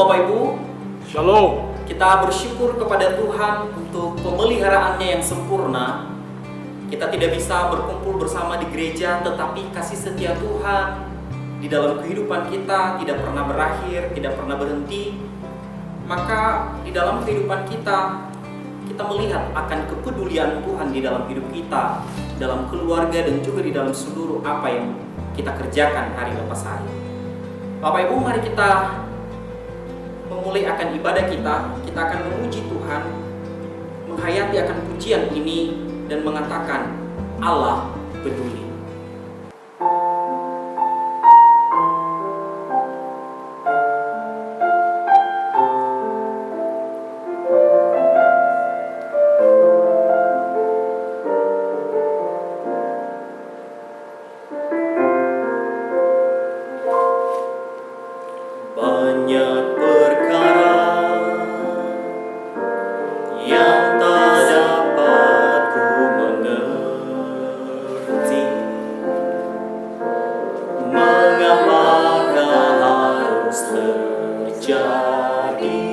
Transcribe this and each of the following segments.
Bapak Ibu. Shalom. Kita bersyukur kepada Tuhan untuk pemeliharaannya yang sempurna. Kita tidak bisa berkumpul bersama di gereja, tetapi kasih setia Tuhan di dalam kehidupan kita tidak pernah berakhir, tidak pernah berhenti. Maka di dalam kehidupan kita melihat akan kepedulian Tuhan di dalam hidup kita, dalam keluarga dan juga di dalam seluruh apa yang kita kerjakan hari lepas hari. Bapak Ibu, mari kita memulai akan ibadah kita akan memuji Tuhan, menghayati akan pujian ini dan mengatakan Allah peduli. Banyak perkara yang tak dapat ku mengerti, mengapakah harus terjadi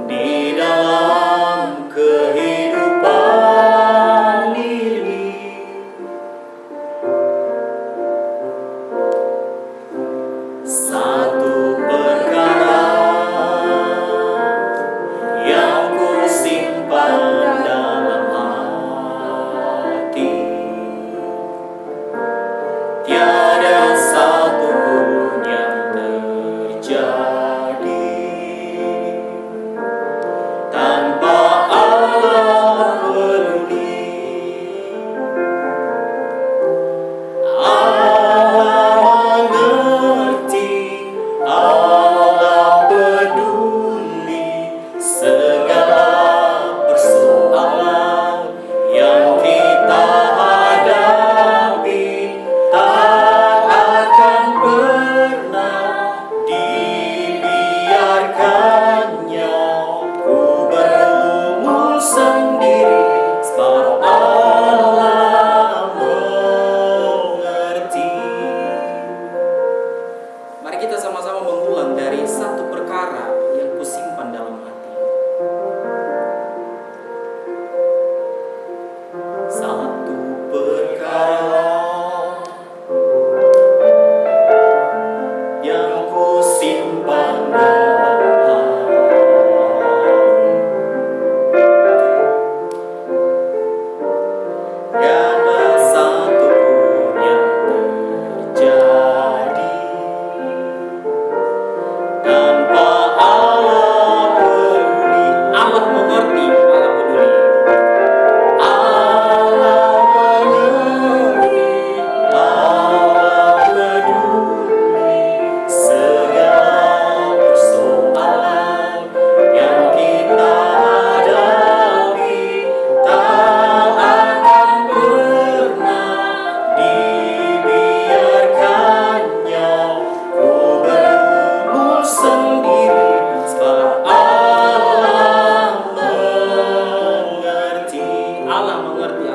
di dalam kehidupan ini. Satu perkara yang ku simpan dalam hati, tiada satu pun yang terjadi tanpa Allah peduli. Allah peduli segala persoalan yang kita hadapi, tak akan pernah dibiarkannya. Ku bergumul sendiri sebab Allah mengerti. Mari kita sama-sama mengulang dari satu perkara yang kusimpan dalam hati. Satu perkara yang kusimpan dalam hati, tiada satu pun yang terjadi tanpa Allah peduli. Allah mengerti, Allah peduli. Allah mengerti, Allah peduli segala persoalan yang kita hadapi, tak akan pernah dibiarkannya. Ku bergumul sendiri sebab Allah mengerti. Allah mengerti, Allah peduli.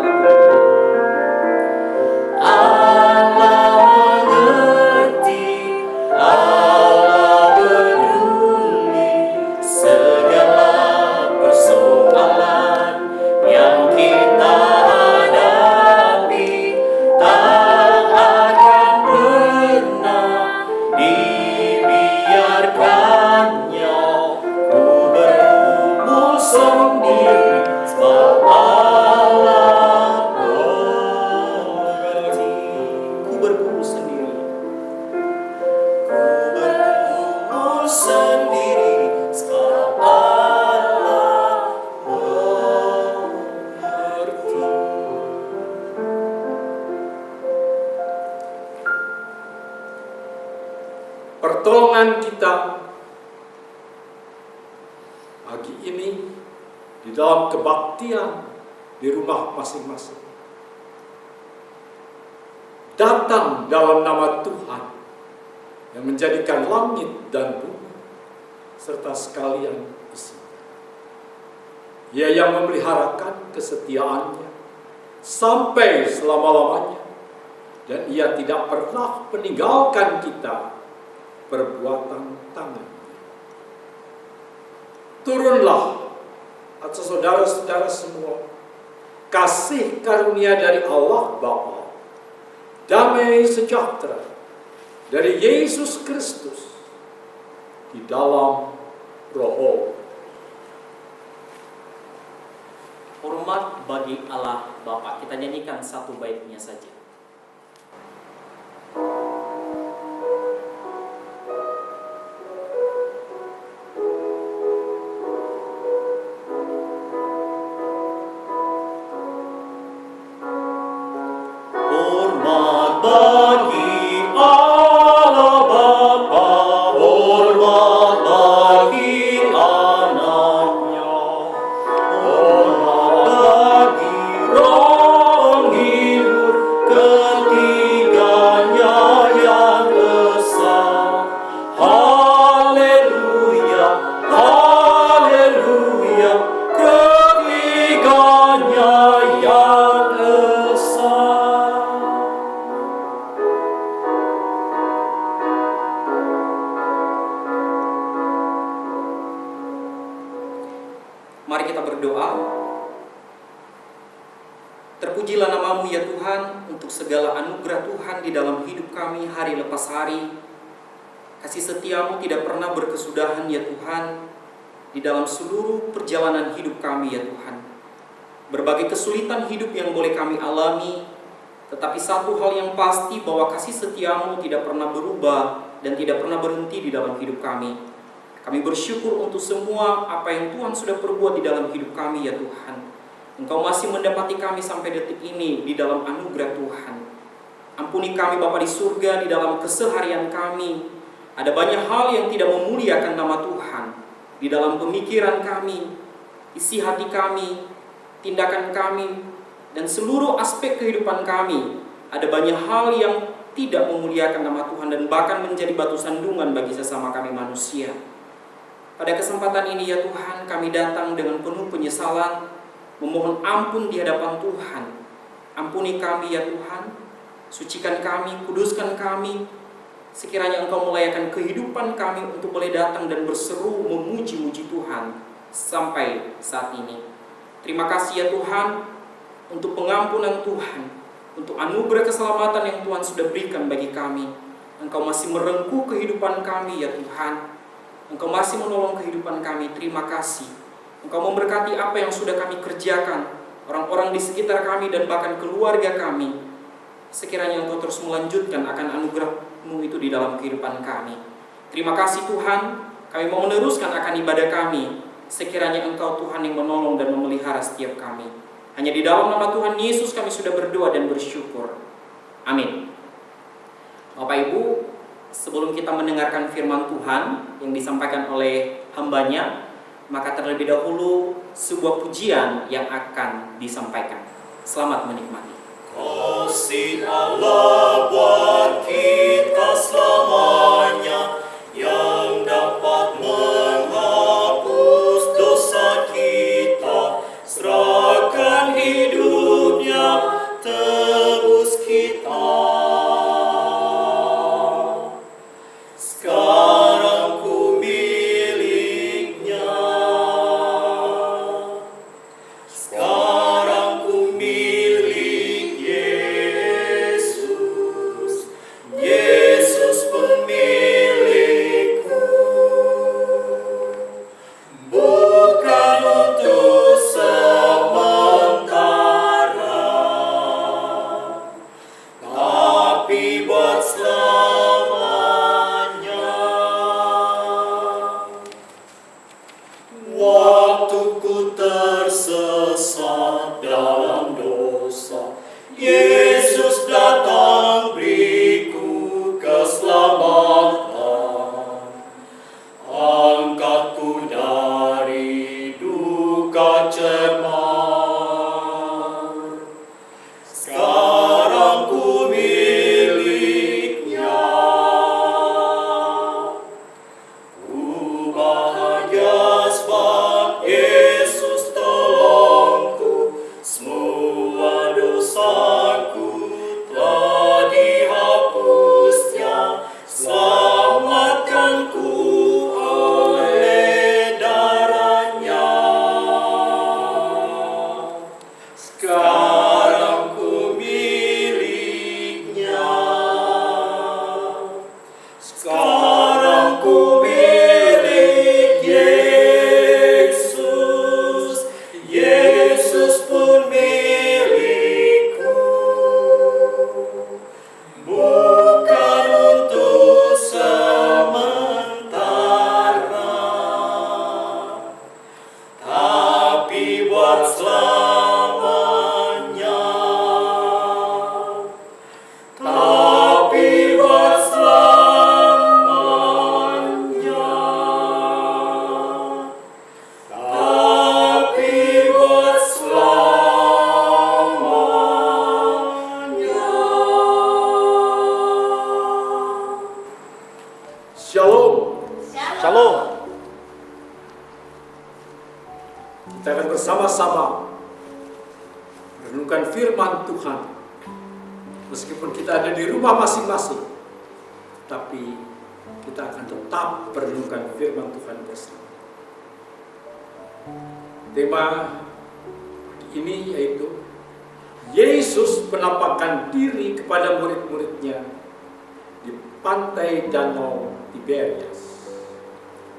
Allah mengerti, Allah peduli segala persoalan yang kita hadapi, tak akan pernah dibiarkannya. Ku bergumul sendiri sebab Allah mengerti. Ku bergumul sendiri, ku bergumul sendiri sebab Allah mengerti. Pertolongan kita pagi ini di dalam kebaktian di rumah masing-masing datang dalam nama Tuhan yang menjadikan langit dan bumi serta sekalian isinya. Ia yang memeliharakan kesetiaannya sampai selama-lamanya, dan Ia tidak pernah meninggalkan kita perbuatan tangan. Turunlah atas saudara-saudara semua kasih karunia dari Allah Bapa, damai sejahtera dari Yesus Kristus di dalam Roh. Hormat bagi Allah Bapa. Kita nyanyikan satu baitnya saja. Hormat bagi Allah Bapa, hormat bagi anaknya, hormat bagi Roh Hidup ketiganya yang esa. Haleluya, haleluya, ketiganya yang esa. Mari kita berdoa. Terpujilah namamu ya Tuhan untuk segala anugerah Tuhan di dalam hidup kami hari lepas hari. Kasih setiamu tidak pernah berkesudahan ya Tuhan di dalam seluruh perjalanan hidup kami ya Tuhan. Berbagai kesulitan hidup yang boleh kami alami, tetapi satu hal yang pasti bahwa kasih setiamu tidak pernah berubah dan tidak pernah berhenti di dalam hidup kami. Kami bersyukur untuk semua apa yang Tuhan sudah perbuat di dalam hidup kami ya Tuhan. Engkau masih mendapati kami sampai detik ini di dalam anugerah Tuhan. Ampuni kami Bapa di surga di dalam keseharian kami. Ada banyak hal yang tidak memuliakan nama Tuhan. Di dalam pemikiran kami, isi hati kami, tindakan kami, dan seluruh aspek kehidupan kami. Ada banyak hal yang tidak memuliakan nama Tuhan dan bahkan menjadi batu sandungan bagi sesama kami manusia. Pada kesempatan ini ya Tuhan, kami datang dengan penuh penyesalan, memohon ampun di hadapan Tuhan. Ampuni kami ya Tuhan, sucikan kami, kuduskan kami. Sekiranya Engkau melayakan kehidupan kami untuk boleh datang dan berseru memuji-muji Tuhan sampai saat ini. Terima kasih ya Tuhan untuk pengampunan Tuhan, untuk anugerah keselamatan yang Tuhan sudah berikan bagi kami. Engkau masih merengkuh kehidupan kami ya Tuhan. Engkau masih menolong kehidupan kami. Terima kasih. Engkau memberkati apa yang sudah kami kerjakan, orang-orang di sekitar kami dan bahkan keluarga kami. Sekiranya Engkau terus melanjutkan akan anugerah-Mu itu di dalam kehidupan kami. Terima kasih Tuhan. Kami mau meneruskan akan ibadah kami. Sekiranya Engkau Tuhan yang menolong dan memelihara setiap kami. Hanya di dalam nama Tuhan Yesus kami sudah berdoa dan bersyukur. Amin. Bapak Ibu, sebelum kita mendengarkan firman Tuhan yang disampaikan oleh hambanya, maka terlebih dahulu sebuah pujian yang akan disampaikan. Selamat menikmati. Kasih Allah buat kita selamanya, yang dapat menghapus dosa kita, serahkan hidupnya, tebus kita. Sekarang ku miliknya, sekarang ku milik Yesus, Yesus pemilikku. Bukan untuk sementara, tapi buat waktuku tersesat dalam dosa, Yesus datang beriku keselamatan. Angkatku dari duka cemar, sekarang ku miliknya. Ku bahagia sebab Yesus tolongku, semua dosaku telah dihapusnya. Selamat Kita akan bersama-sama merenungkan firman Tuhan. Meskipun kita ada di rumah masing-masing, tapi kita akan tetap merenungkan firman Tuhan bersama. Tema ini yaitu Yesus menampakkan diri kepada murid-muridnya di pantai Danau Tiberias.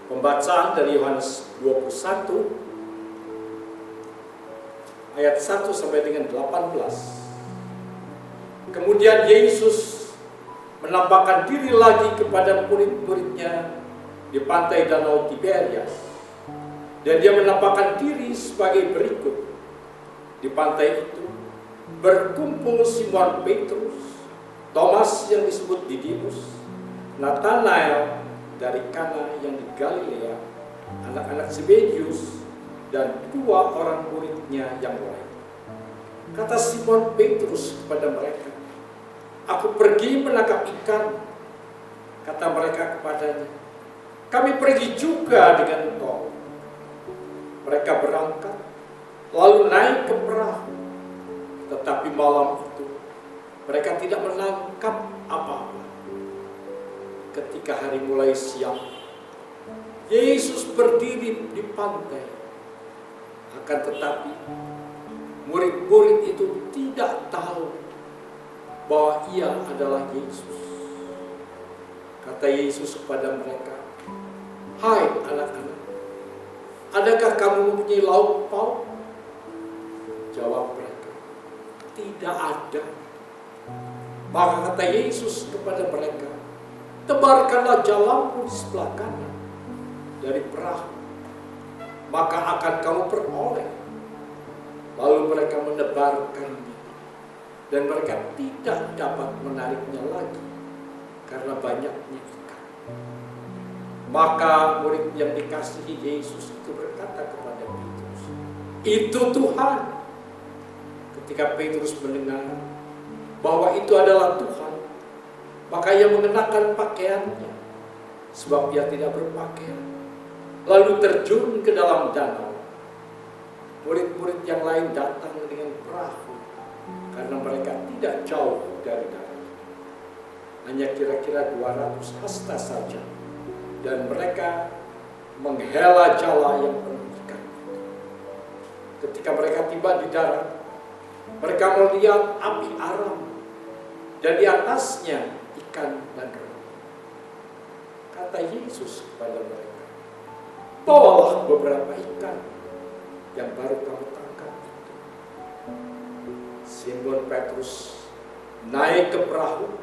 Pembacaan dari Yohanes 21 ayat 1 sampai dengan 18. Kemudian Yesus menampakkan diri lagi kepada murid-muridnya di pantai Danau Tiberias. Dan dia menampakkan diri sebagai berikut. Di pantai itu berkumpul Simon Petrus, Thomas yang disebut Didimus, Nathanael dari Kana yang di Galilea, anak-anak Zebedius, dan dua orang muridnya yang lain. Kata Simon Petrus kepada mereka, "Aku pergi menangkap ikan." Kata mereka kepadanya, "Kami pergi juga dengan engkau." Mereka berangkat, lalu naik ke perahu. Tetapi malam itu, mereka tidak menangkap apa-apa. Ketika hari mulai siang, Yesus berdiri di pantai. Akan tetapi, murid-murid itu tidak tahu bahwa ia adalah Yesus. Kata Yesus kepada mereka, "Hai anak-anak, adakah kamu mempunyai lauk pauk?" Jawab mereka, "Tidak ada." Maka kata Yesus kepada mereka, "Tebarkanlah jalanmu di sebelah kanan dari perahu, maka akan kamu peroleh." Lalu mereka menebarkannya, dan mereka tidak dapat menariknya lagi karena banyaknya ikan. Maka murid yang dikasihi Yesus itu berkata kepada Petrus, "Itu Tuhan." Ketika Petrus mendengar bahwa itu adalah Tuhan, maka ia mengenakan pakaiannya, sebab ia tidak berpakaian, lalu terjun ke dalam danau. Murid-murid yang lain datang dengan perahu, karena mereka tidak jauh dari darat. Hanya kira-kira 200 hasta saja, dan mereka menghela jala yang penuh ikan. Ketika mereka tiba di darat, mereka melihat api aram, dan di atasnya ikan dan roti. Kata Yesus kepada mereka, "Bawalah beberapa ikan yang baru kamu tangkap itu." Simon Petrus naik ke perahu,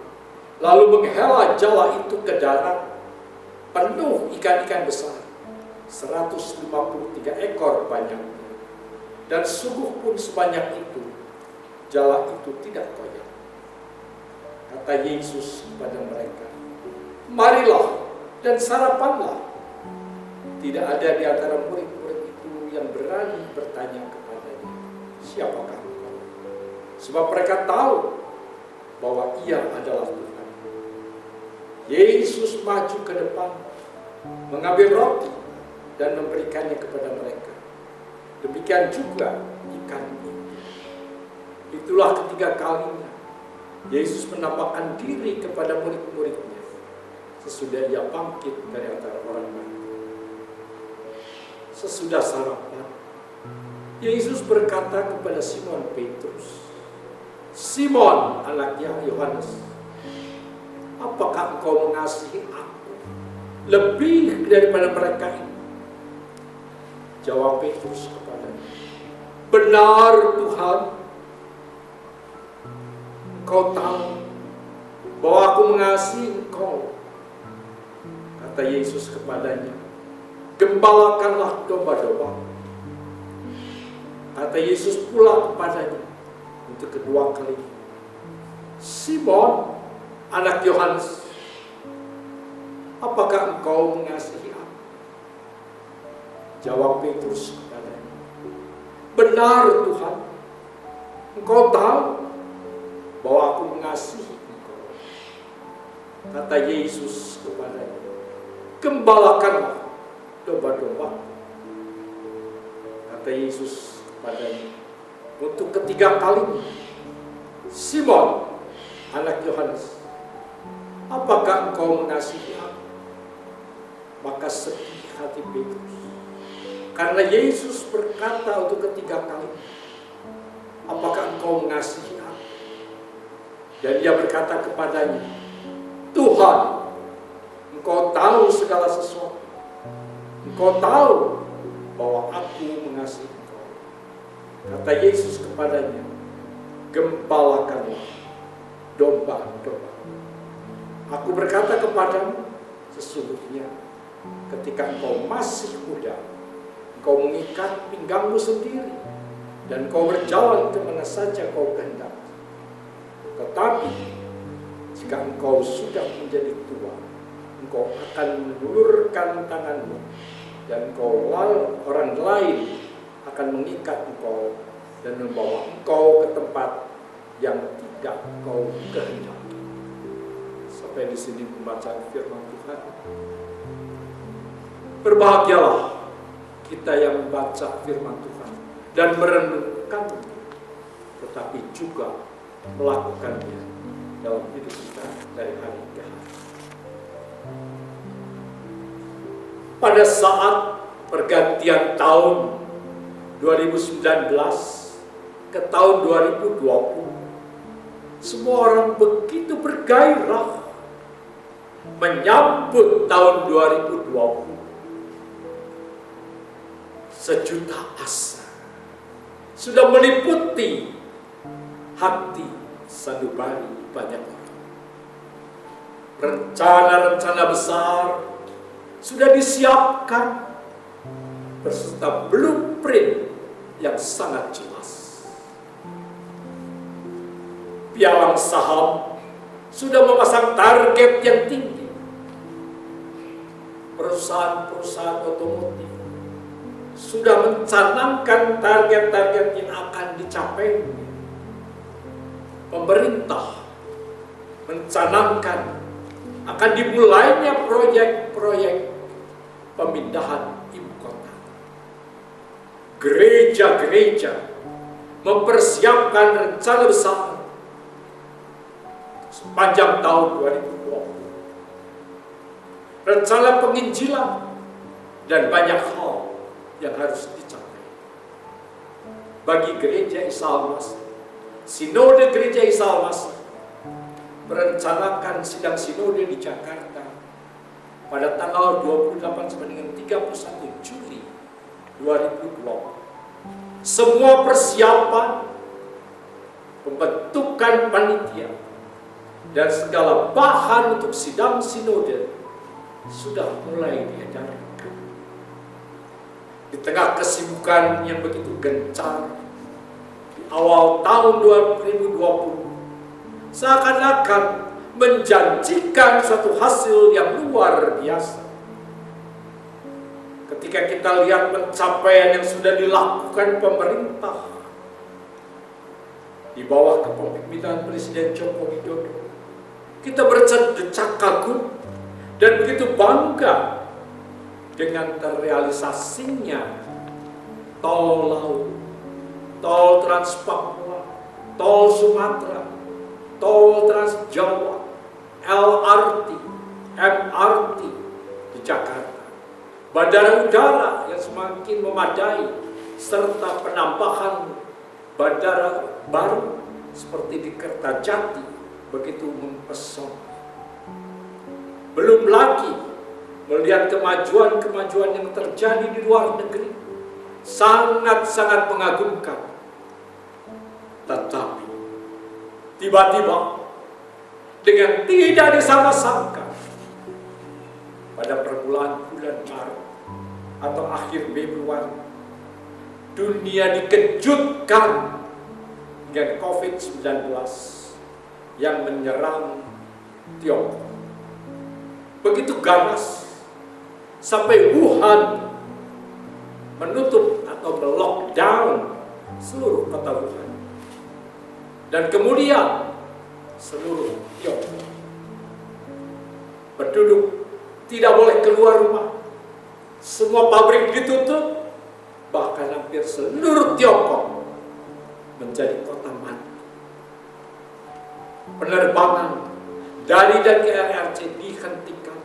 lalu menghela jala itu ke darat, penuh ikan-ikan besar, 153 ekor banyaknya. Dan sungguh pun sebanyak itu, jala itu tidak koyak. Kata Yesus kepada mereka, "Marilah dan sarapanlah." Tidak ada di antara murid-murid itu yang berani bertanya kepadanya, "Siapakah engkau?" Sebab mereka tahu bahwa ia adalah Tuhan. Yesus maju ke depan, mengambil roti dan memberikannya kepada mereka. Demikian juga ikan itu. Itulah ketiga kalinya Yesus menampakkan diri kepada murid-muridnya sesudah ia bangkit dari antara orang mati. Sesudah sarapan, Yesus berkata kepada Simon Petrus, "Simon, anaknya Yohanes, apakah engkau mengasihi aku lebih daripada mereka ini?" Jawab Petrus kepadanya, "Benar Tuhan, Engkau tahu bahwa aku mengasihi engkau." Kata Yesus kepadanya, "Gembalakanlah domba-domba." Kata Yesus pula kepadanya untuk kedua kalinya, "Simon, anak Yohanes, apakah engkau mengasihi aku?" Jawab Petrus kepadanya, "Benar Tuhan, engkau tahu bahwa aku mengasihi engkau." Kata Yesus kepadanya, "Gembalakanlah domba-domba." Kata Kata Yesus kepadanya untuk ketiga kalinya, Simon, anak Yohanes, apakah engkau mengasihi aku? Maka sedih hati Petrus, karena Yesus berkata untuk ketiga kali, apakah engkau mengasihi aku? Dan dia berkata kepadanya, Tuhan, engkau tahu segala sesuatu. Engkau tahu bahwa aku mengasihi engkau. Kata Yesus kepadanya, gembalakanlah domba-domba. Aku berkata kepadamu, sesungguhnya ketika engkau masih muda, engkau mengikat pinggangmu sendiri, dan engkau berjalan kemana saja kau kehendak. Tetapi jika engkau sudah menjadi tua, engkau akan mengulurkan tanganmu, dan orang lain akan mengikat engkau dan membawa engkau ke tempat yang tidak kau kehendaki. Sampai di sini pembacaan firman Tuhan. Berbahagialah kita yang membaca firman Tuhan dan merenungkannya, tetapi juga melakukannya dalam hidup kita dari hari ke hari. Pada saat pergantian tahun 2019 ke tahun 2020, semua orang begitu bergairah menyambut tahun 2020. Sejuta asa sudah meliputi hati sanubari banyak orang. Rencana-rencana besar sudah disiapkan beserta blueprint yang sangat jelas. Pialang saham sudah memasang target yang tinggi. Perusahaan-perusahaan otomotif sudah mencanangkan target-target yang akan dicapai. Pemerintah mencanangkan akan dimulainya proyek-proyek pemindahan ibu kota. Gereja-gereja mempersiapkan rencana besar sepanjang tahun 2020. Rencana penginjilan dan banyak hal yang harus dicapai. Bagi gereja Isa Al-Masih, Sinode Gereja Isa Al-Masih merencanakan sidang sinode di Jakarta pada tanggal 28 sampai dengan 31 Juli 2020. Semua persiapan, pembentukan panitia, dan segala bahan untuk sidang sinode sudah mulai diedarkan. Di tengah kesibukan yang begitu gencar di awal tahun 2020, seakan-akan menjanjikan suatu hasil yang luar biasa. Ketika kita lihat pencapaian yang sudah dilakukan pemerintah di bawah kepemimpinan Presiden Joko Widodo, kita berdecak kagum dan begitu bangga dengan terrealisasinya tol laut, tol Trans Papua, tol Sumatera, tol Trans Jawa, LRT, MRT di Jakarta, bandara udara yang semakin memadai, serta penambahan bandara baru seperti di Kertajati begitu mempesona. Belum lagi melihat kemajuan-kemajuan yang terjadi di luar negeri, sangat-sangat mengagumkan. Tetapi tiba-tiba dengan tidak disangka-sangka pada permulaan bulan Maret atau akhir Februari, dunia dikejutkan dengan COVID-19 yang menyerang Tiongkok. Begitu ganas sampai Wuhan menutup atau melockdown seluruh kota Wuhan. Dan kemudian seluruh Tiongkok penduduk tidak boleh keluar rumah. Semua pabrik ditutup, bahkan hampir seluruh Tiongkok menjadi kota mati. Penerbangan dari dan ke RRC dihentikan.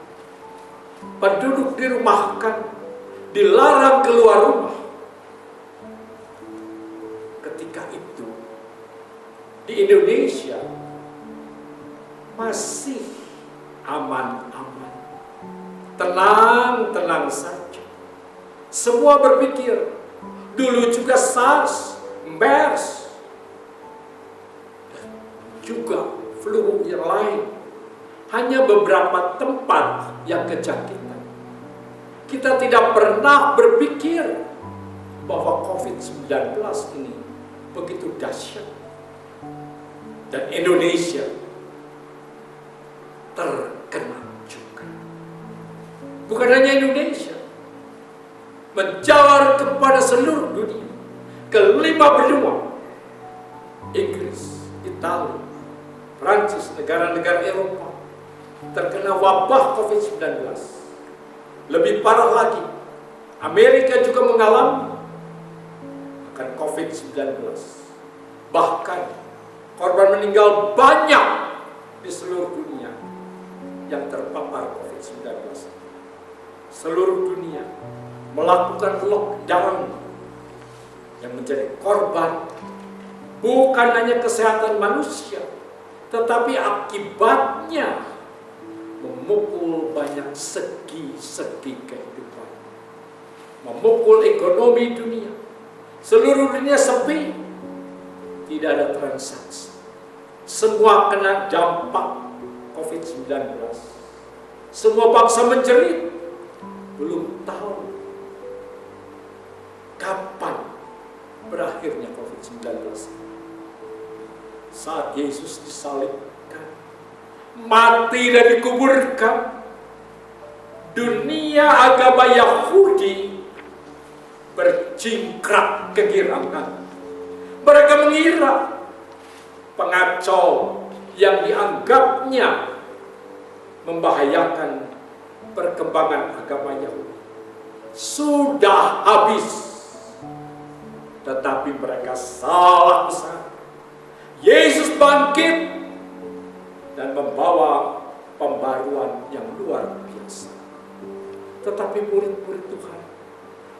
Penduduk dirumahkan, dilarang keluar rumah. Ketika itu di Indonesia masih aman-aman, tenang-tenang saja. Semua berpikir, dulu juga SARS, MERS, dan juga flu yang lain. Hanya beberapa tempat yang kejakitan. Kita tidak pernah berpikir bahwa COVID-19 ini begitu dahsyat. Dan Indonesia terkena juga. Bukan hanya Indonesia, menjalar kepada seluruh dunia. Kelima benua, Inggris, Italia, Prancis, negara-negara Eropa terkena wabah COVID-19. Lebih parah lagi, Amerika juga mengalami akan COVID-19. Bahkan korban meninggal banyak di seluruh dunia yang terpapar COVID-19. Seluruh dunia melakukan lockdown yang menjadi korban bukan hanya kesehatan manusia, tetapi akibatnya memukul banyak segi-segi kehidupan. Memukul ekonomi dunia. Seluruh dunia sepi. Tidak ada transaksi. Semua kena dampak COVID-19. Semua bangsa menjerit. Belum tahu kapan berakhirnya COVID-19. Saat Yesus disalibkan, mati dan dikuburkan, dunia agama Yahudi berjingkrak kegirangan. Mereka mengira pengacau yang dianggapnya membahayakan perkembangan agama Yahudi sudah habis. Tetapi mereka salah besar. Yesus bangkit dan membawa pembaruan yang luar biasa. Tetapi murid-murid Tuhan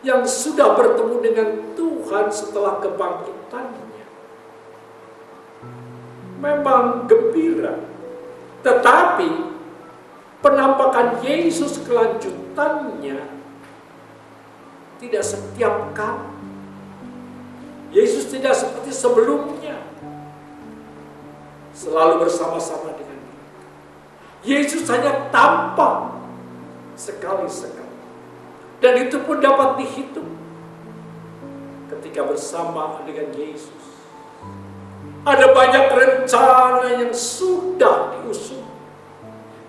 yang sudah bertemu dengan Tuhan setelah kebangkitannya memang gembira. Tetapi penampakan Yesus kelanjutannya tidak setiap kali. Yesus tidak seperti sebelumnya selalu bersama-sama dengan kita. Yesus hanya tampak sekali-sekali. Dan itu pun dapat dihitung ketika bersama dengan Yesus. Ada banyak rencana yang sudah diusung,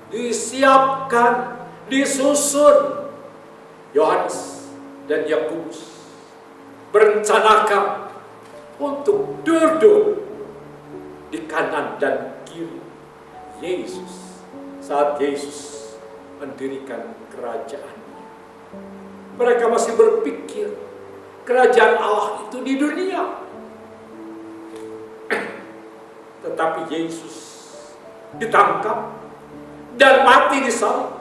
disiapkan, disusun. Yohanes dan Yakobus berencanakan untuk duduk di kanan dan kiri Yesus saat Yesus mendirikan kerajaannya. Mereka masih berpikir kerajaan Allah itu di dunia. Tetapi Yesus ditangkap dan mati di salib.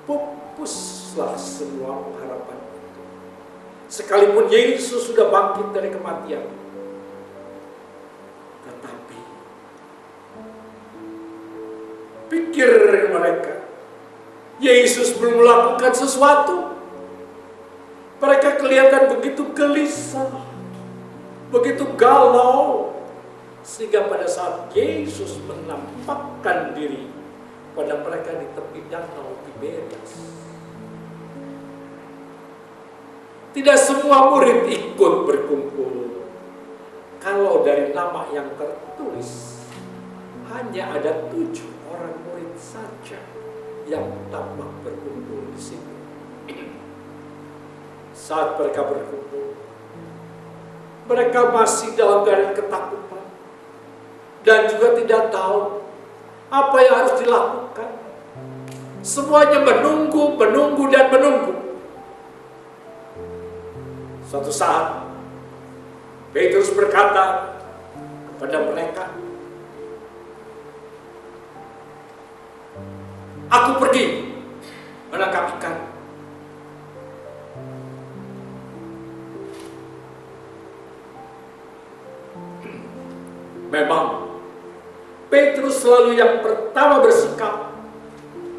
Pupuslah semua pengharapan itu. Sekalipun Yesus sudah bangkit dari kematian, tetapi pikir mereka, Yesus belum melakukan sesuatu. Mereka kelihatan begitu gelisah, begitu galau, sehingga pada saat Yesus menampakkan diri pada mereka di tepi danau Tiberias, tidak semua murid ikut berkumpul. Kalau dari nama yang tertulis, hanya ada 7 orang murid saja yang tampak berkumpul di situ. Saat mereka berkumpul, mereka masih dalam keadaan ketakutan dan juga tidak tahu apa yang harus dilakukan. Semuanya menunggu dan menunggu. Suatu saat Petrus berkata kepada mereka, "Aku pergi menangkap ikan." Memang Petrus selalu yang pertama bersikap,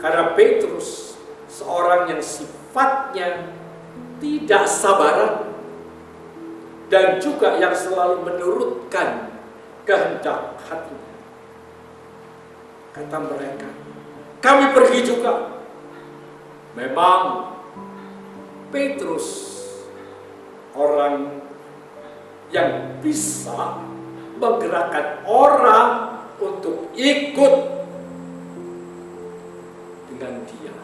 karena Petrus seorang yang sifatnya tidak sabaran dan juga yang selalu menurutkan kehendak hatinya. Kata mereka, "Kami pergi juga." Memang Petrus orang yang bisa menggerakkan orang untuk ikut dengan dia.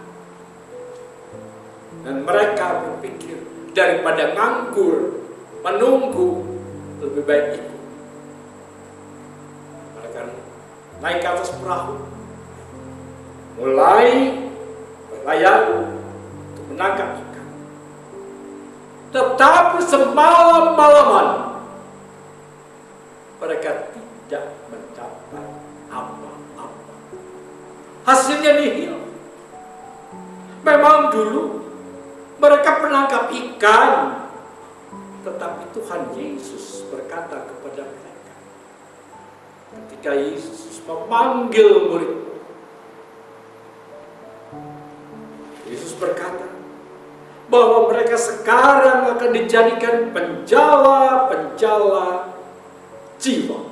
Dan mereka berpikir, daripada nganggur menunggu, lebih baik ikut. Mereka naik ke atas perahu, mulai berlayar untuk menangkap ikan. Tetapi semalam-malaman mereka tidak mendapat apa-apa. Hasilnya nihil. Memang dulu mereka penangkap ikan, tetapi Tuhan Yesus berkata kepada mereka, ketika Yesus memanggil murid, Yesus berkata bahwa mereka sekarang akan dijadikan penjala-penjala jiwa,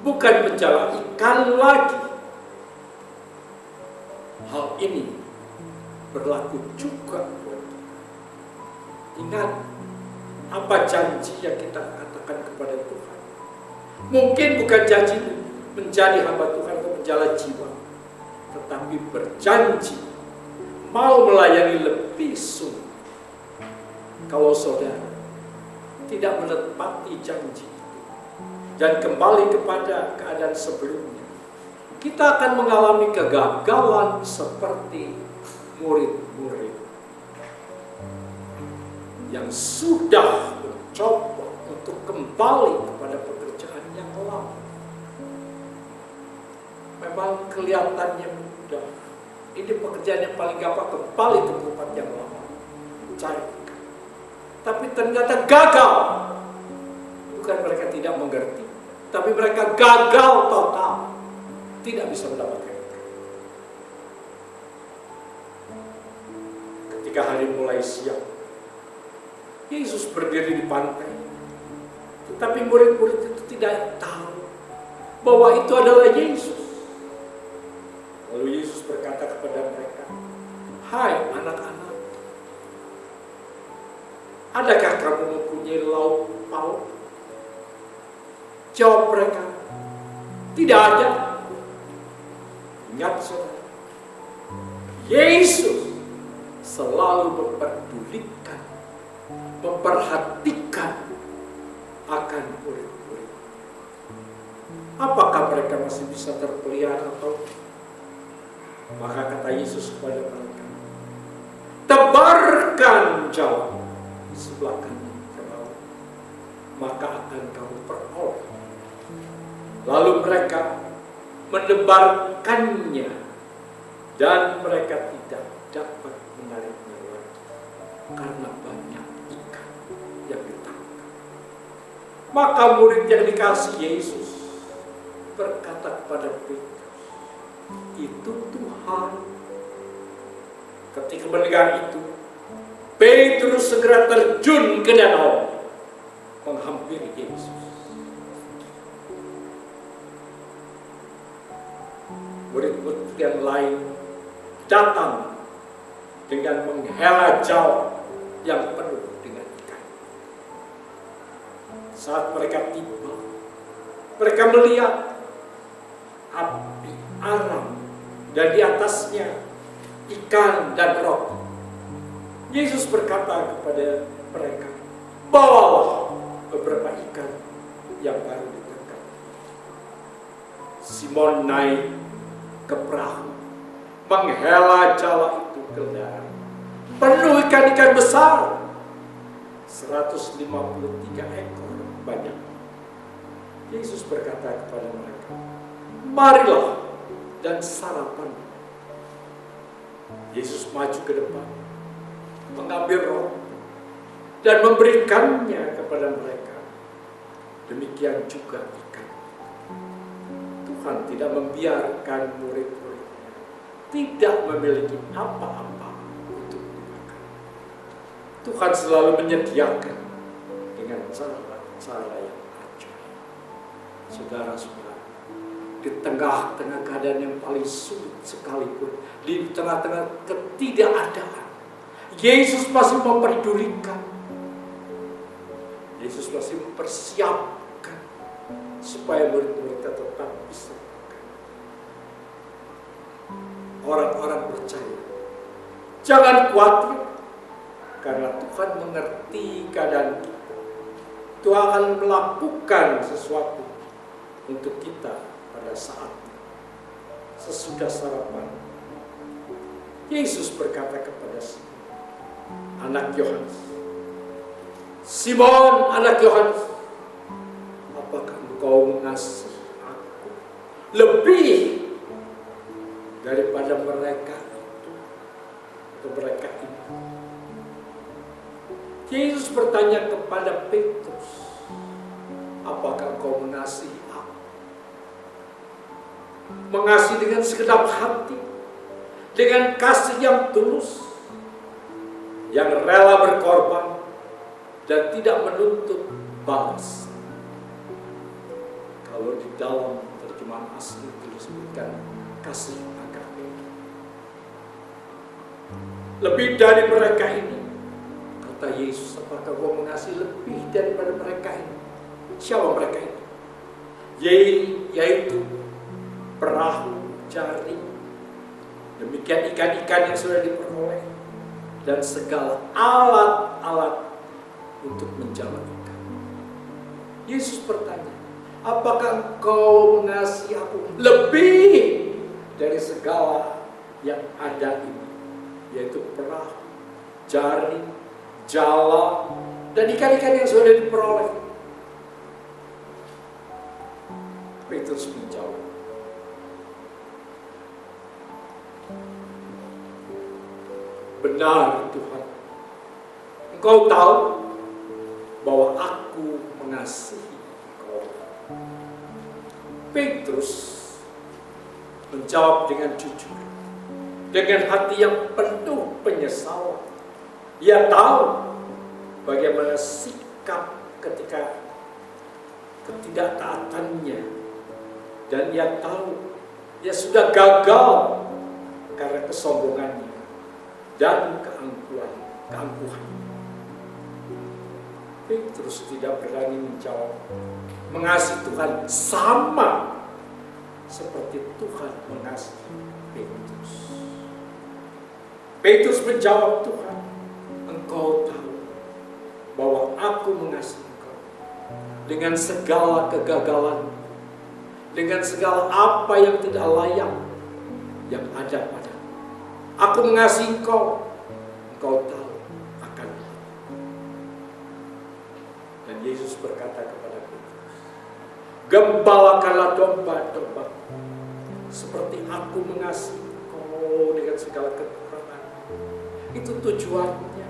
bukan penjala ikan lagi. Hal ini berlaku juga buat kita. Ingat apa janji yang kita katakan kepada Tuhan. Mungkin bukan janji menjadi hamba Tuhan atau penjala jiwa, tetapi berjanji mau melayani lebih sungguh. Kalau saudara tidak menepati janji dan kembali kepada keadaan sebelumnya, kita akan mengalami kegagalan seperti murid-murid yang sudah mencoba untuk kembali kepada pekerjaan yang lama. Memang kelihatannya mudah. Ini pekerjaan yang paling gampang, kembali ke tempat yang lama, cari. Tapi ternyata gagal. Bukan mereka tidak mengerti, tapi mereka gagal total. Tidak bisa mendapatkan itu. Ketika hari mulai siang, Yesus berdiri di pantai. Tetapi murid-murid itu tidak tahu bahwa itu adalah Yesus. Lalu Yesus berkata kepada mereka, "Hai anak-anak, adakah kamu mempunyai lauk pauk?" Jawab mereka, "Tidak ada." Ingat saudara, Yesus selalu memperdulikan, memperhatikan akan murid-murid. Apakah mereka masih bisa terpelihara atau? Maka kata Yesus kepada mereka, "Tebarkan jala di sebelah kanan ke bawah, maka akan kamu peroleh." Lalu mereka menebarkannya dan mereka tidak dapat menariknya lagi karena banyak ikan yang ditangkap. Maka murid yang dikasihi Yesus berkata kepada Petrus, "Itu Tuhan." Ketika mendengar itu, Petrus segera terjun ke danau menghampiri Yesus. Murid-murid yang lain datang dengan menghela jauh yang penuh dengan ikan. Saat mereka tiba, mereka melihat api arang dan di atasnya ikan dan roti. Yesus berkata kepada mereka, "Bawalah beberapa ikan yang baru ditangkap." Simon naik ke perahu, menghela jala itu ke darat, penuh ikan-ikan besar, 153 ekor banyak. Yesus berkata kepada mereka, marilah dan sarapan. Yesus maju ke depan, mengambil roti dan memberikannya kepada mereka. Demikian juga ikan. Tuhan tidak membiarkan murid-muridnya tidak memiliki apa-apa untuk dimakan. Tuhan selalu menyediakan dengan cara yang ajaib. Saudara-saudara, di tengah-tengah keadaan yang paling sulit sekalipun, di tengah-tengah ketidakadaan, Yesus masih memperdulikan. Yesus masih mempersiapkan supaya murid-muridnya tetap bisa makan. Orang-orang percaya, jangan khawatir, karena Tuhan mengerti keadaan kita. Tuhan akan melakukan sesuatu untuk kita pada saat sesudah sarapan. Yesus berkata kepada Simon, anak Yohanes, Simon, anak Yohanes, apakah engkau mengasihi aku lebih daripada mereka itu atau mereka ini? Yesus bertanya kepada Petrus, apakah engkau mengasihi aku? Mengasihi dengan segenap hati, dengan kasih yang tulus, yang rela berkorban dan tidak menuntut balas. Kalau di dalam terjemahan asli disebutkan kasih agape. Lebih dari mereka ini, kata Yesus, apakah kau mengasihi lebih daripada mereka ini? Siapa mereka ini? Yaitu perahu, jaring, demikian ikan-ikan yang sudah diperoleh, dan segala alat-alat untuk menjalan ikan. Yesus bertanya, apakah engkau mengasihi aku lebih dari segala yang ada ini, yaitu perahu, jaring, jala, dan ikan-ikan yang sudah diperoleh? Petrus menjawab, benar Tuhan, engkau tahu bahwa aku mengasihi engkau. Petrus menjawab dengan jujur, dengan hati yang penuh penyesalan. Ia tahu bagaimana sikap ketika ketidaktaatannya, dan ia tahu ia sudah gagal karena kesombongannya dan keangkuhan. Petrus tidak berani menjawab, mengasihi Tuhan sama seperti Tuhan mengasihi Petrus. Petrus menjawab, Tuhan, engkau tahu bahwa aku mengasihi engkau dengan segala kegagalan, dengan segala apa yang tidak layak yang ada padaku. Aku mengasihi engkau, engkau tahu akan itu. Dan Yesus berkata kepada Petrus, gembalakanlah domba-domba seperti aku mengasihi engkau dengan segala kekurangan. Itu tujuannya.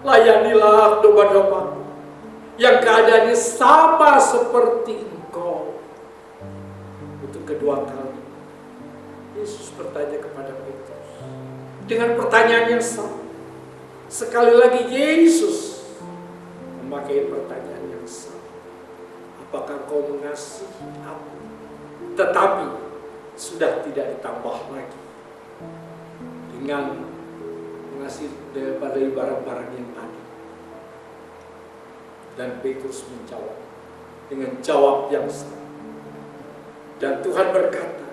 Layanilah domba-domba yang keadaannya sama seperti engkau. Untuk kedua kali Yesus bertanya kepada Petrus dengan pertanyaan yang sama. Sekali lagi Yesus memakai pertanyaan yang sama. Apakah kau mengasihi aku? Tetapi sudah tidak ditambah lagi dengan mengasihi daripada barang-barang yang tadi. Dan Petrus menjawab dengan jawab yang sama. Dan Tuhan berkata,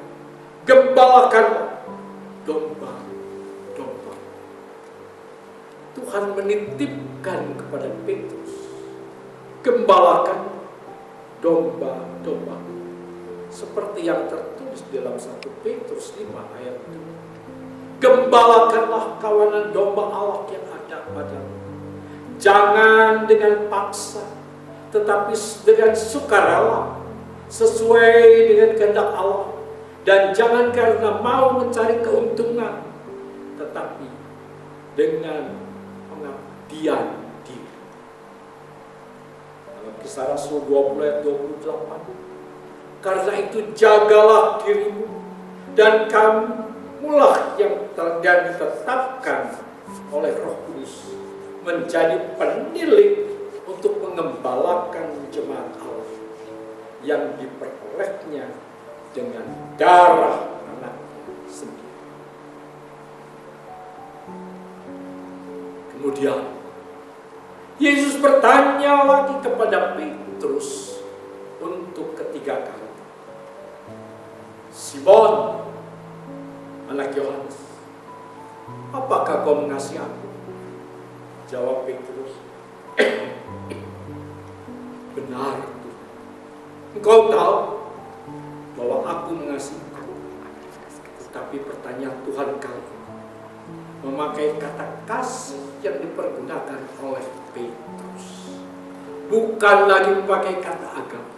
gembalakanlah domba-domba. Tuhan menitipkan kepada Petrus, gembalakan domba-domba. Seperti yang tertulis dalam 1 Petrus 5 ayat 2. Gembalakanlah kawanan domba Allah yang ada padamu. Jangan dengan paksa, tetapi dengan sukarela, sesuai dengan kehendak Allah. Dan jangan karena mau mencari keuntungan, tetapi dengan pengabdian diri. Dalam Kisah Rasul 20 ayat 28, karena itu jagalah dirimu, dan kamulah yang ditetapkan oleh Roh Kudus menjadi penilik untuk mengembalakan jemaat Allah yang diperolehnya dengan darah anaknya sendiri. Kemudian Yesus bertanya lagi kepada Petrus untuk ketiga kali. Simon, anak Yohanes, apakah kau mengasihi aku? Jawab Petrus, benar Tuhan. Engkau tahu bahwa aku mengasihi engkau. Tetapi pertanyaan Tuhan kali memakai kata kasih yang dipergunakan oleh Petrus. Bukan lagi memakai kata agape,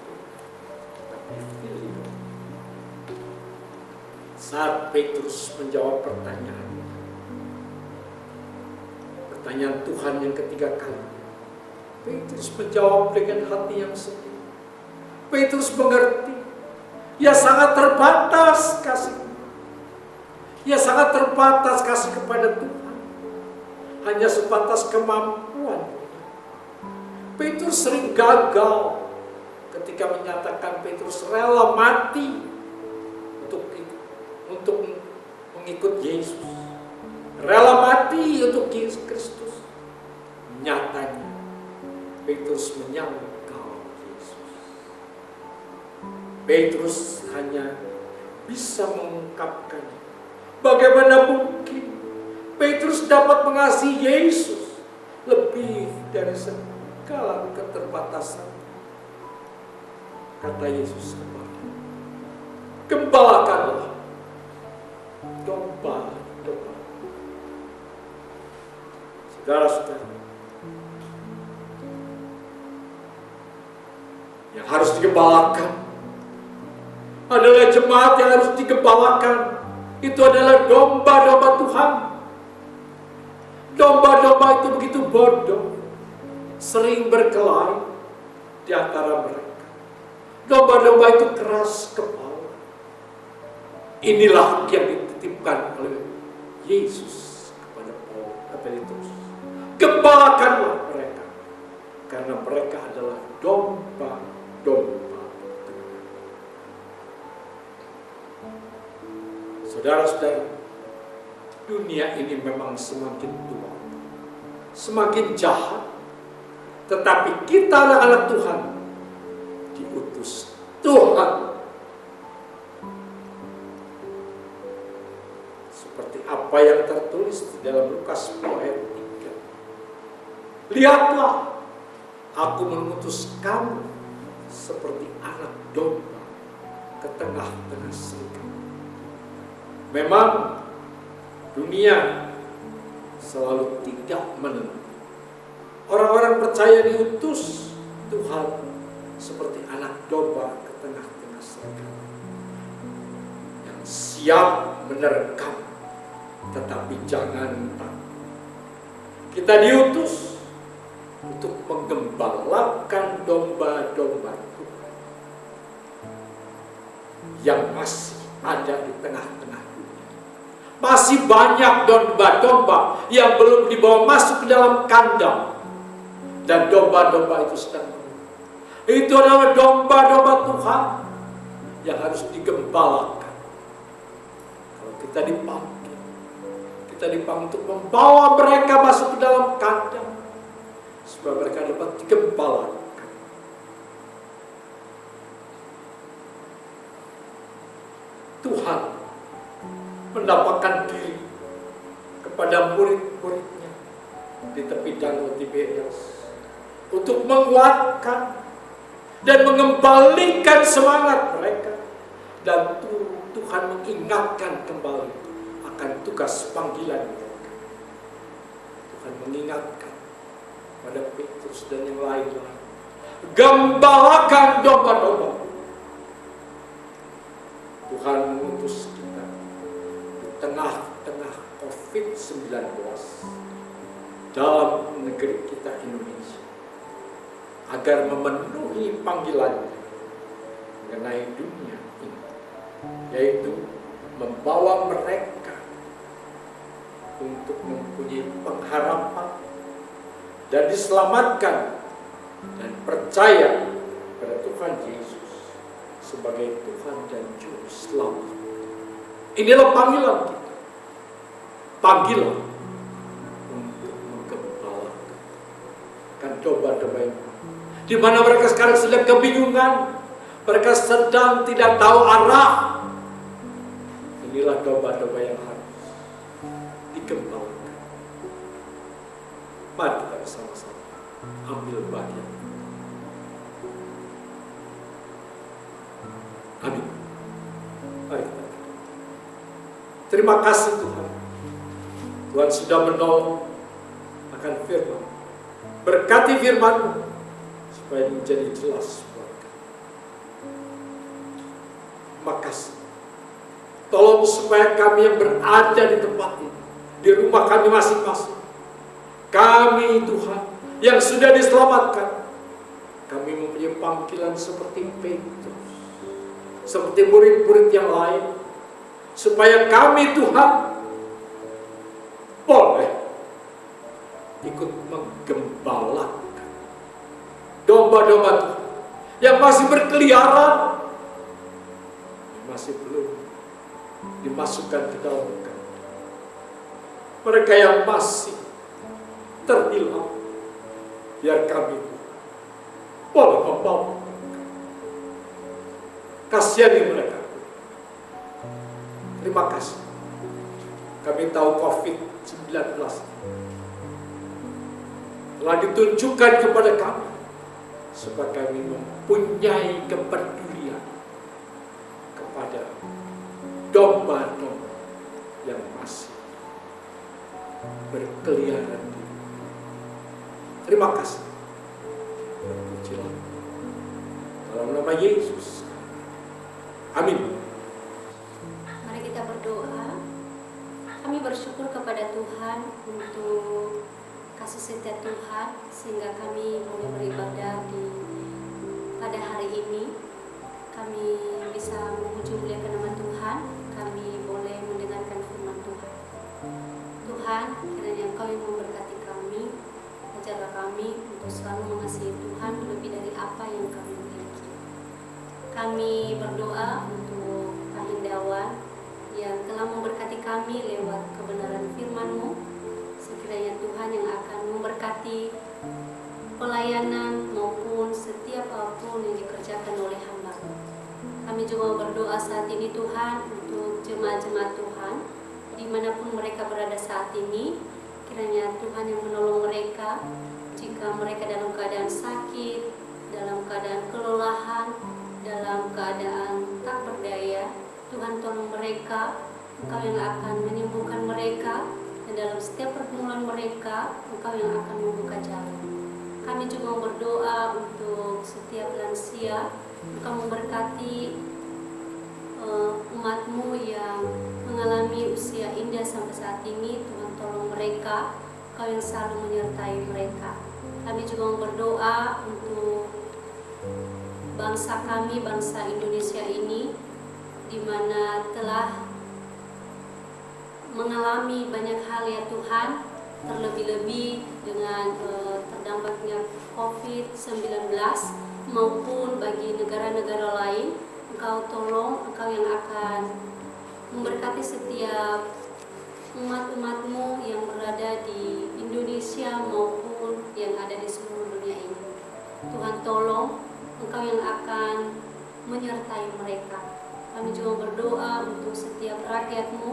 tetapi filio. Saat Petrus menjawab pertanyaan Tuhan yang ketiga kali, Petrus menjawab dengan hati yang sedih. Petrus mengerti, ia sangat terbatas kasih. Ia sangat terbatas kasih kepada Tuhan. Hanya sebatas kemampuan. Petrus sering gagal ketika menyatakan Petrus rela mati untuk mengikut Yesus. Rela mati untuk Yesus Kristus. Nyatanya Petrus menyangkal Yesus. Petrus hanya bisa mengungkapkan bagaimana mungkin Petrus dapat mengasihi Yesus lebih dari segala keterbatasan. Kata Yesus kepada, gembalakanlah domba-domba. Saudara-saudara, yang harus digembalakan adalah jemaat yang harus digembalakan. Itu adalah domba-domba Tuhan. Domba-domba itu begitu bodoh, sering berkelahi di antara mereka. Domba-domba itu keras kepala. Inilah yang dititipkan oleh Yesus kepada Petrus. Gembalakanlah mereka, karena mereka adalah domba-domba Tuhan. Saudara-saudara, dunia ini memang semakin tua, semakin jahat. Tetapi kita anak-anak Tuhan diutus Tuhan. Seperti apa yang tertulis di dalam Lukas 10 ayat 3. Lihatlah, aku mengutus kamu seperti anak domba ke tengah-tengah serigala. Memang dunia selalu tidak menentu. Orang-orang percaya diutus Tuhan seperti anak domba ke tengah-tengah serigala, yang siap menerkam, tetapi jangan takut. Kita diutus untuk menggembalakan domba-domba Tuhan yang masih ada di tengah-tengah dunia. Masih banyak domba-domba yang belum dibawa masuk ke dalam kandang, dan domba-domba itu sedang keluar. Itu adalah domba-domba Tuhan yang harus digembalakan. Kalau kita dipanggil untuk membawa mereka masuk ke dalam kandang, supaya mereka dapat digembalakan. Tuhan mendapatkan diri kepada murid-muridnya di tepi danau Tiberias untuk menguatkan dan mengembalikan semangat mereka, dan Tuhan mengingatkan kembali akan tugas panggilan mereka. Tuhan mengingatkan pada Petrus dan yang lain-lain. Gembalakan domba-domba. Tuhan mengutus kita di tengah-tengah COVID-19 dalam negeri kita Indonesia agar memenuhi panggilannya mengenai dunia ini, yaitu membawa mereka untuk mempunyai pengharapan dan diselamatkan dan percaya pada Tuhan Yesus sebagai Tuhan dan Juru Selamat. Inilah panggilan kita. Panggilan untuk menggembalakan kan domba-domba yang di mana mereka sekarang sedang kebingungan, mereka sedang tidak tahu arah. Inilah domba-domba yang harus digembalakan. Mari kita bersama-sama ambil bagian. Amin. Mari kita berdoa. Terima kasih Tuhan. Tuhan sudah menolong akan firman. Berkati firman-Mu supaya menjadi jelas buat kami. Makasih. Tolong supaya kami yang berada di tempat ini, di rumah kami masing-masing, kami Tuhan yang sudah diselamatkan, kami mempunyai panggilan seperti Petrus, seperti murid-murid yang lain, supaya kami Tuhan boleh ikut menggembalakan domba-domba Tuhan yang masih berkeliaran, yang masih belum dimasukkan ke dalam kandang. Mereka yang masih terhilang, biar kami boleh membawa mereka. Kasihani mereka. Terima kasih. Kami tahu COVID-19 telah ditunjukkan kepada kami supaya kami mempunyai kepedulian kepada domba-domba yang masih berkeliaran. Terima kasih. Terpujilah dalam nama Yesus. Amin. Mari kita berdoa. Kami bersyukur kepada Tuhan untuk kasih setia Tuhan sehingga kami boleh beribadah pada hari ini. Kami bisa memuji muliakan nama Tuhan. Kami boleh mendengarkan firman Tuhan. Tuhan, kiranya Engkau yang memberkati kami. Ajarlah kami untuk selalu mengasihi Tuhan lebih dari apa yang kami miliki. Kami berdoa untuk Pak Hindawan yang telah memberkati kami lewat kebenaran firman-Mu. Sekiranya Tuhan yang akan memberkati pelayanan maupun setiap apapun yang dikerjakan oleh hamba. Kami juga berdoa saat ini Tuhan untuk jemaat-jemaat Tuhan dimanapun mereka berada saat ini. Kiranya Tuhan yang menolong mereka jika mereka dalam keadaan sakit, dalam keadaan kelelahan, dalam keadaan tak berdaya. Tuhan tolong mereka, Engkau yang akan menyembuhkan mereka, dan dalam setiap pergumulan mereka Engkau yang akan membuka jalan. Kami juga berdoa untuk setiap lansia, Engkau memberkati umat-Mu yang mengalami usia indah sampai saat ini. Tuhan tolong mereka, Engkau yang selalu menyertai mereka. Kami juga berdoa untuk bangsa kami, bangsa Indonesia ini, di mana telah mengalami banyak hal ya Tuhan, terlebih-lebih dengan terdampaknya COVID-19 maupun bagi negara-negara lain. Engkau tolong, Engkau yang akan memberkati setiap umat-umat-Mu yang berada di Indonesia maupun yang ada di seluruh dunia ini. Tuhan tolong, Engkau yang akan menyertai mereka. Kami juga berdoa untuk setiap rakyat-Mu,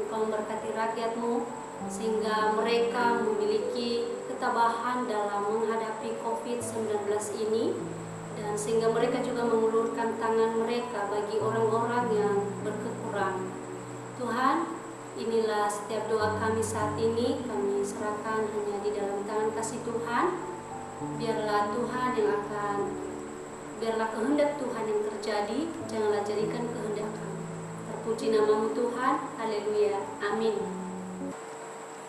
Engkau memberkati rakyat-Mu sehingga mereka memiliki ketabahan dalam menghadapi COVID-19 ini, dan sehingga mereka juga mengulurkan tangan mereka bagi orang-orang yang berkekurangan. Tuhan, inilah setiap doa kami saat ini, kami serahkan hanya di dalam tangan kasih Tuhan. biarlah kehendak Tuhan yang terjadi, janganlah jadikan kehendak kami. Terpuji namamu Tuhan, haleluya, amin.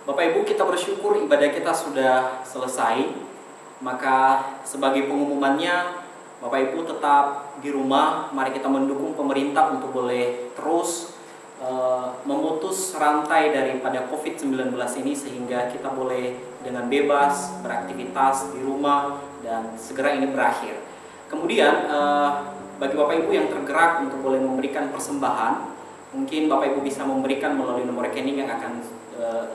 Bapak Ibu, kita bersyukur ibadah kita sudah selesai. Maka sebagai pengumumannya, Bapak Ibu tetap di rumah. Mari kita mendukung pemerintah untuk boleh terus memutus rantai daripada COVID-19 ini, sehingga kita boleh dengan bebas beraktivitas di rumah dan segera ini berakhir. Kemudian bagi Bapak Ibu yang tergerak untuk boleh memberikan persembahan, mungkin Bapak Ibu bisa memberikan melalui nomor rekening yang akan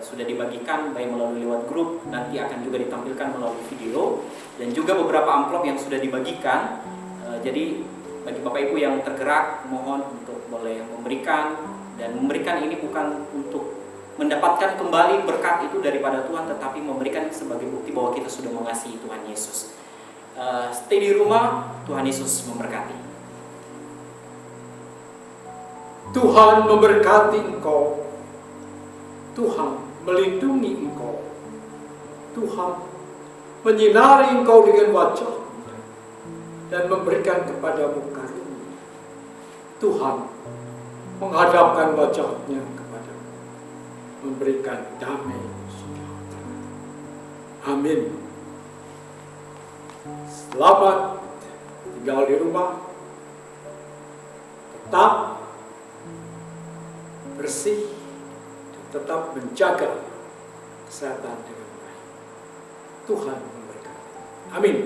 sudah dibagikan, baik melalui lewat grup, nanti akan juga ditampilkan melalui video, dan juga beberapa amplop yang sudah dibagikan. Jadi bagi Bapak Ibu yang tergerak, mohon untuk boleh memberikan, dan memberikan ini bukan untuk mendapatkan kembali berkat itu daripada Tuhan, tetapi memberikan sebagai bukti bahwa kita sudah mengasihi Tuhan Yesus. Stay di rumah, Tuhan Yesus memberkati. Tuhan memberkati engkau. Tuhan melindungi engkau. Tuhan menyinari engkau dengan wajah-Nya dan memberikan kepadamu karunia. Tuhan menghadapkan wajah-Nya kepadamu, memberikan damai sejahtera. Amin. Selamat tinggal di rumah. Tetap bersih, tetap menjaga kesehatan dengan baik. Tuhan memberkati. Amin.